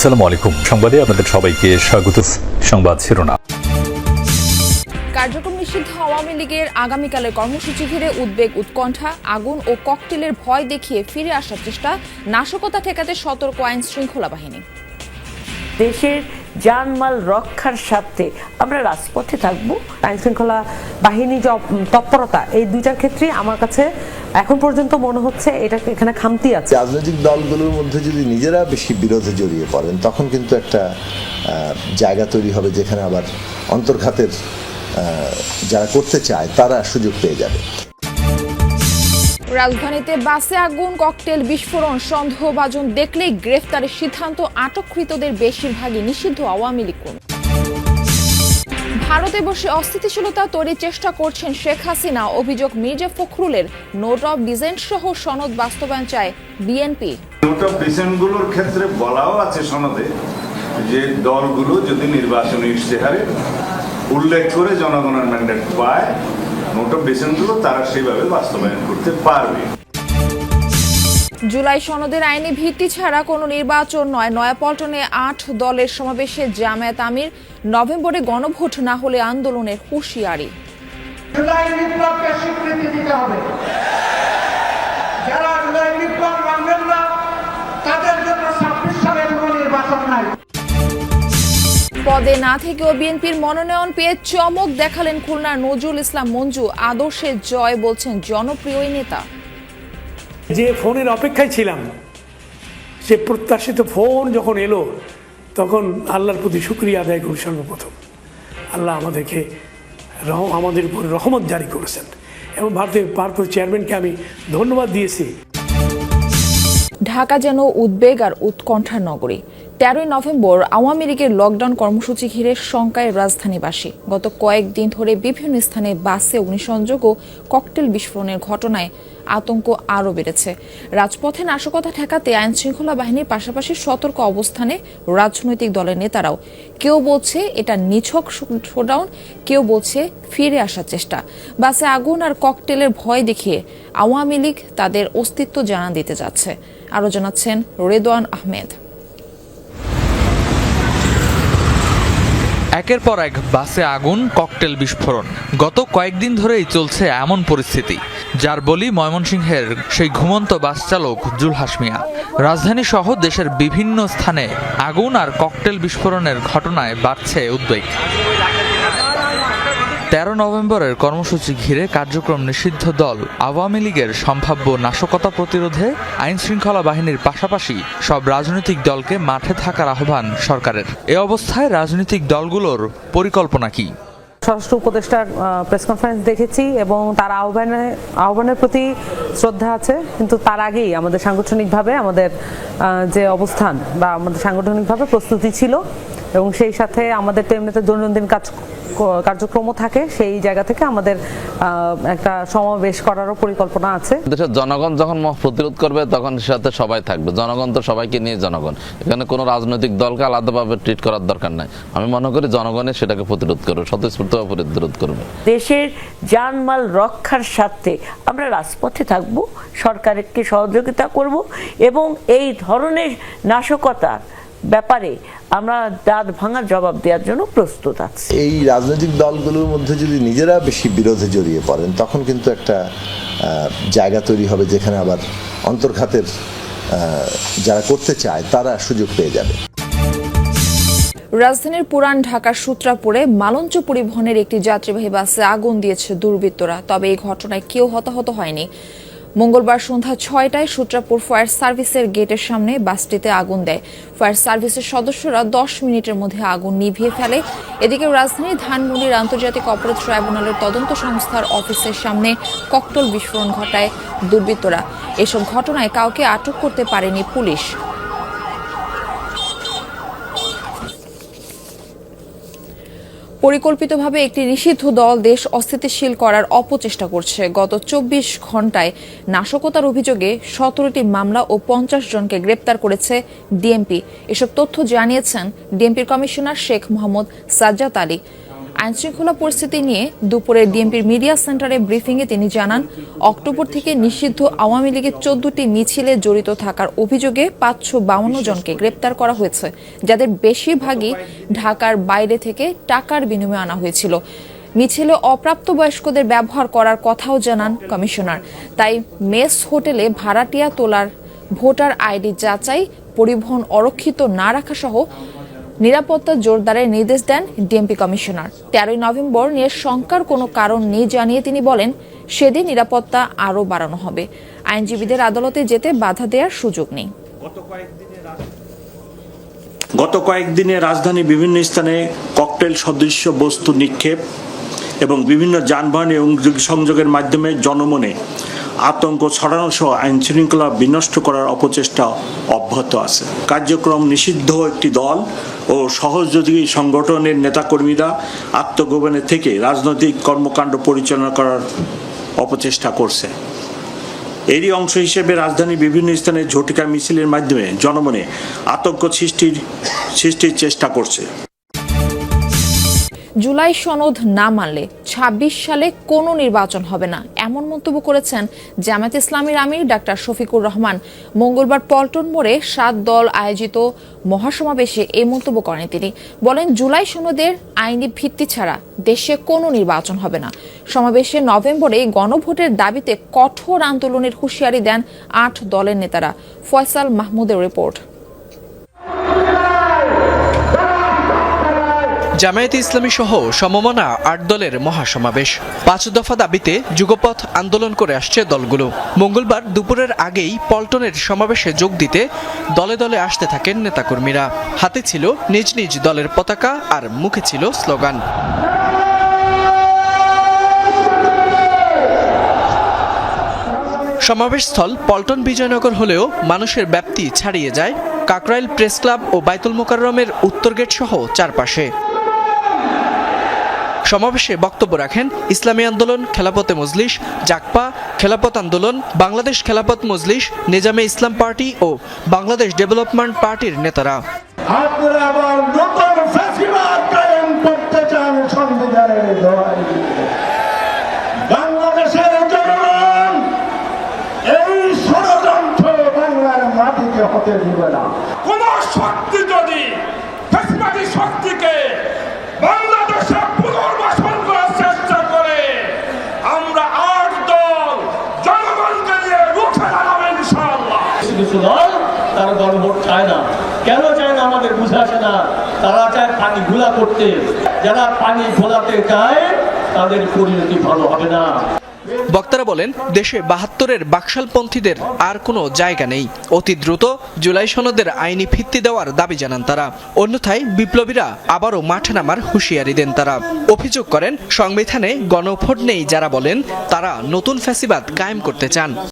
আসসালামু আলাইকুম। সংবাদে আপনাদের সবাইকে স্বাগত। সংবাদ শিরোনাম। কার্যক্রম নিষিদ্ধ আওয়ামী লীগের আগামীকালের কর্মসূচি ঘিরে উদ্বেগ, উৎকণ্ঠা, আগুন ও ককটেলের ভয় দেখিয়ে ফিরে আসার চেষ্টা, নাশকতা ঠেকাতে সতর্ক আইন শৃঙ্খলা বাহিনী। দেশের জানমাল রক্ষার স্বার্থে আমরা রাজপথে থাকবো। আইন শৃঙ্খলা বাহিনী যে তৎপরতা, এই দুইটার ক্ষেত্রে আমার কাছে এখন পর্যন্ত মনে হচ্ছে এটা এখানে খামতি আছে। রাজনৈতিক দলগুলোর মধ্যে যদি নিজেরা বেশি বিরোধে জড়িয়ে পড়েন, তখন কিন্তু একটা জায়গা তৈরি হবে যেখানে আবার অন্তর্ঘাতের যারা করতে চায় তারা সুযোগ পেয়ে যাবে। রাজধানীতে বাসে আগুন, ককটেল বিস্ফোরণ, সন্দেহভাজন দেখলেই গ্রেফতারের সিদ্ধান্ত। আটককৃতদের বেশিরভাগই নিষিদ্ধ আওয়ামী লীগ কর্মী। ভারতে বসে অস্থিতিশীলতা তৈরির চেষ্টা করছেন শেখ হাসিনা। অভিযোগ, মির্জা ফখরুলের নোট অফ ডিসেন্ট সহ সনদ বাস্তবায়ন চায় বিএনপি। নোট অফ ডিসেন্টগুলোর ক্ষেত্রে বলাও আছে সনদে যে দলগুলো যদি নির্বাচনী ইশতেহারে উল্লেখ করে জনগণের ম্যান্ডেট পায়, নোট অফ ডিসেন্টগুলো তারা সেইভাবে বাস্তবায়ন করতে পারবে। জুলাই সনদের আইনি ভিত্তি ছাড়া কোনো নির্বাচন নয়। নয়াপল্টনে 8 দলের সমাবেশে জামায়াত আমির। নভেম্বরে গণভোট না হলে আন্দোলনের হুঁশিয়ারি। জুলাই বিপ্লবকে স্বীকৃতি দিতে হবে। যারা জুলাই বিপ্লব মানবেন না, তাদের জন্য 26 সালের কোনো নির্বাচন নাই। পদে না থেকেও বিএনপির মনোনয়ন পেয়ে চমক দেখালেন খুলনার নজরুল ইসলাম মঞ্জু। আদর্শের জয় বলছেন জনপ্রিয় নেতা। যে ফোনের অপেক্ষায় ছিলাম, সে প্রত্যাশিত ফোন যখন এলো, তখন আল্লাহর প্রতি শুকরিয়া আদায় করি। সর্বপ্রথম আল্লাহ আমাদের উপর রহমত জারি করেছেন এবং ভারতের ভারপ্রাপ্ত চেয়ারম্যানকে আমি ধন্যবাদ দিয়েছি। ঢাকা যেন উদ্বেগ আর উৎকণ্ঠার নগরী। 13 নভেম্বর আওয়ামী লীগের লকডাউন কর্মসূচি ঘিরে শঙ্কায় রাজধানীবাসী। গত কয়েকদিন ধরে বিভিন্ন স্থানে বাসে অগ্নিসংযোগ ও ককটেল বিস্ফোরণের ঘটনায় আতঙ্ক আরও বেড়েছে। রাজপথে নাশকতা ঠেকাতে আইন শৃঙ্খলা বাহিনীর পাশাপাশি সতর্ক অবস্থানে রাজনৈতিক দলের নেতারাও। কেউ বলছে এটা নিছক শোডাউন, কেউ বলছে ফিরে আসার চেষ্টা। বাসে আগুন আর ককটেলের ভয় দেখিয়ে আওয়ামী লীগ তাদের অস্তিত্ব জানান দিতে যাচ্ছে। আরও জানাচ্ছেন রেদওয়ান আহমেদ। একের পর এক বাসে আগুন, ককটেল বিস্ফোরণ। গত কয়েকদিন ধরেই চলছে এমন পরিস্থিতি, যার বলি ময়মনসিংহের সেই ঘুমন্ত বাস চালক জুলহাস মিয়া। রাজধানী সহ দেশের বিভিন্ন স্থানে আগুন আর ককটেল বিস্ফোরণের ঘটনায় বাড়ছে উদ্বেগ। 13 নভেম্বরের কর্মসূচি ঘিরে কার্যক্রম নিষিদ্ধ দল আওয়ামী লীগের সম্ভাব্য নাশকতা প্রতিরোধে আইন শৃঙ্খলা বাহিনীর পাশাপাশি সব রাজনৈতিক দলকে মাঠে থাকার আহ্বান সরকারের। এ অবস্থায় রাজনৈতিক দলগুলোর পরিকল্পনা কি? স্বরাষ্ট্র উপদেষ্টার প্রেস কনফারেন্স দেখেছি এবং তার আহ্বানের প্রতি শ্রদ্ধা আছে, কিন্তু তার আগেই আমাদের সাংগঠনিকভাবে আমাদের যে অবস্থান বা আমাদের সাংগঠনিকভাবে প্রস্তুতি ছিল এবং সেই সাথে আমাদের তো এমনিতে দৈনন্দিন কার্যক্রমও থাকে। সেই জায়গা থেকে আমাদের একটা সমাবেশ করারও পরিকল্পনা আছে। দেশের জনগণ যখন প্রতিরোধ করবে তখন সাথে সবাই থাকবে। জনগণ তো সবাইকে নিয়ে জনগণ, এখানে কোনো রাজনৈতিক দলকে আলাদাভাবে ট্রিট করার দরকার নাই। আমি মনে করি জনগণের সেটাকে প্রতিরোধ করবে, স্বতঃস্ফূর্তভাবে প্রতিরোধ করবে। দেশের জানমাল রক্ষার স্বার্থে আমরা রাজপথে থাকব, সরকারকে সহযোগিতা করব এবং এই ধরনের নাশকতার ব্যাপারে আমরা দাঁত ভাঙার জবাব দেওয়ার জন্য প্রস্তুত আছি। এই রাজনৈতিক দলগুলোর মধ্যে যদি নিজেরা বেশি বিরোধে জড়িয়ে পড়েন, তখন কিন্তু একটা জায়গা তৈরি হবে যেখানে আবার অন্তর্ঘাতের যারা করতে চায় তারা সুযোগ পেয়ে যাবে। রাজধানীর পুরান ঢাকার সূত্রাপুরে মালঞ্চ পরিবহনের একটি যাত্রীবাহী বাসে আগুন দিয়েছে দুর্বৃত্তরা। তবে এই ঘটনায় কেউ হতাহত হয়নি। মঙ্গলবার সন্ধ্যা 6টায় সূত্রাপুর ফায়ার সার্ভিসের গেটের সামনে বাসটিতে আগুন দেয়। ফায়ার সার্ভিসের সদস্যরা 10 মিনিটের মধ্যে আগুন নিভিয়ে ফেলে। এদিকে রাজধানীর ধানমন্ডির আন্তর্জাতিক অপরাধ ট্রাইব্যুনালের তদন্ত সংস্থার অফিসের সামনে ককটেল বিস্ফোরণ ঘটায় দুর্বৃত্তরা। এসব ঘটনায় কাউকে আটক করতে পারেনি পুলিশ। পরিকল্পিতভাবে একটি নিষিদ্ধ দল দেশ অস্থিতিশীল করার অপচেষ্টা করছে। গত 24 ঘন্টায় নাশকতার অভিযোগে 17টি মামলা ও 50 জনকে গ্রেপ্তার করেছে ডিএমপি। এসব তথ্য জানিয়েছেন ডিএমপির কমিশনার শেখ মোহাম্মদ সাজ্জাদ আলী। আইনশৃঙ্খলা পরিস্থিতি নিয়ে দুপুরে ডিএমপির মিডিয়া সেন্টারে ব্রিফিংয়ে তিনি জানান, অক্টোবর থেকে নিষিদ্ধ আওয়ামী লীগের 14টি মিছিলে জড়িত থাকার অভিযোগে 552 জনকে গ্রেপ্তার করা হয়েছে, যাদের বেশিরভাগই ঢাকার বাইরে থেকে টাকার বিনিময়ে আনা হয়েছিল। মিছিলে অপ্রাপ্তবয়স্কদের ব্যবহার করার কথাও জানান কমিশনার। তাই মেস হোটেলে ভাড়াটিয়া তোলার, ভোটার আইডি যাচাই, পরিবহন অরক্ষিত না রাখা সহ নিরাপত্তা জোরদারের নির্দেশ দেন ডিএমপি কমিশনার। 13 নভেম্বর নিয়ে শঙ্কার কোনো কারণ নেই জানিয়ে তিনি বলেন, সেদিন নিরাপত্তা আরও বাড়ানো হবে। আইনজীবীদের আদালতে যেতে বাধা দেওয়ার সুযোগ নেই। গত কয়েকদিনে রাজধানী বিভিন্ন স্থানে ককটেল সদৃশ্য বস্তু নিক্ষেপ এবং বিভিন্ন যানবাহনে সংযোগের মাধ্যমে জনমনে আতঙ্ক ছড়ানো সহ আইন শৃঙ্খলা বিনষ্ট করার অপচেষ্টা অব্যাহত আছে। কার্যক্রম নিষিদ্ধ একটি দল ও সহযোগী সংগঠনের নেতাকর্মীরা আত্মগোপনে থেকে রাজনৈতিক কর্মকাণ্ড পরিচালনা করার অপচেষ্টা করছে। এরই অংশ হিসেবে রাজধানীর বিভিন্ন স্থানে ঝটিকা মিছিলের মাধ্যমে জনমনে আতঙ্ক সৃষ্টির চেষ্টা করছে। জুলাই সনদ না মানলে 26 সালে কোনো নির্বাচন হবে না, এমন মন্তব্য করেছেন জামায়াত ইসলামীর আমির ডাক্তার শফিকুর রহমান। মঙ্গলবার পল্টন মোড়ে 7 দল আয়োজিত মহাসমাবেশে এই মন্তব্য করেন তিনি। বলেন, জুলাই সনদের আইনি ভিত্তি ছাড়া দেশে কোনো নির্বাচন হবে না। সমাবেশে নভেম্বরে গণভোটের দাবিতে কঠোর আন্দোলনের হুঁশিয়ারি দেন 8 দলের নেতারা। ফয়সাল মাহমুদের রিপোর্ট। জামায়াতে ইসলামী সহ সমমনা 8 দলের মহাসমাবেশ। 5 দফা দাবিতে যুগপথ আন্দোলন করে আসছে দলগুলো। মঙ্গলবার দুপুরের আগেই পল্টনের সমাবেশে যোগ দিতে দলে দলে আসতে থাকেন নেতাকর্মীরা। হাতে ছিল নিজ নিজ দলের পতাকা আর মুখে ছিল স্লোগান। সমাবেশস্থল পল্টন বিজয়নগর হলেও মানুষের ব্যাপ্তি ছাড়িয়ে যায় কাকরাইল প্রেস ক্লাব ও বাইতুল মোকাররমের উত্তর গেট সহ চারপাশে। সমাবেশে বক্তব্য রাখেন ইসলামী আন্দোলন, খেলাপথে মজলিস, জাকপা, খেলাপথ আন্দোলন, বাংলাদেশ খেলাপথ মজলিস, নিজামে ইসলাম পার্টি ও বাংলাদেশ ডেভেলপমেন্ট পার্টির নেতারা। আপনারা আবার নতুন ফ্যাসিবাদ কায়েম করতে চান সংবিধানের দোহাই দিয়ে। বাংলাদেশের জনগণ এই ষড়যন্ত্র বাংলার মাটিতে হতে দিবে না। কোন শক্তি যদি ফ্যাসিবাদী শক্তিকে বাংলাদেশে পুনর্বাসন করার চেষ্টা করে, আমরা 8 দল জনগণকে নিয়ে রুখে দাঁড়াবো ইনশাআল্লাহ। কিছু দল তারা গণভোট চায় না। কেন চায় না আমাদের বুঝে আসে না। তারা চায় পানি ঘোলা করতে। যারা পানি ঘোলাতে চায় তাদের পরিণতি ভালো হবে না। বক্তারা বলেন, দেশে 72-এর বাকশালপন্থীদের আর কোনো জায়গা নেই। অতি দ্রুত জুলাই সনদের আইনি ভিত্তি দেওয়ার দাবি জানান তারা। অন্যথায় বিপ্লবীরা আবারও মাঠে নামার হুঁশিয়ারি দেন তারা। অভিযোগ করেন, সংবিধানে গণভোট নেই যারা বলেন তারা নতুন ফ্যাসিবাদ কায়েম করতে চান।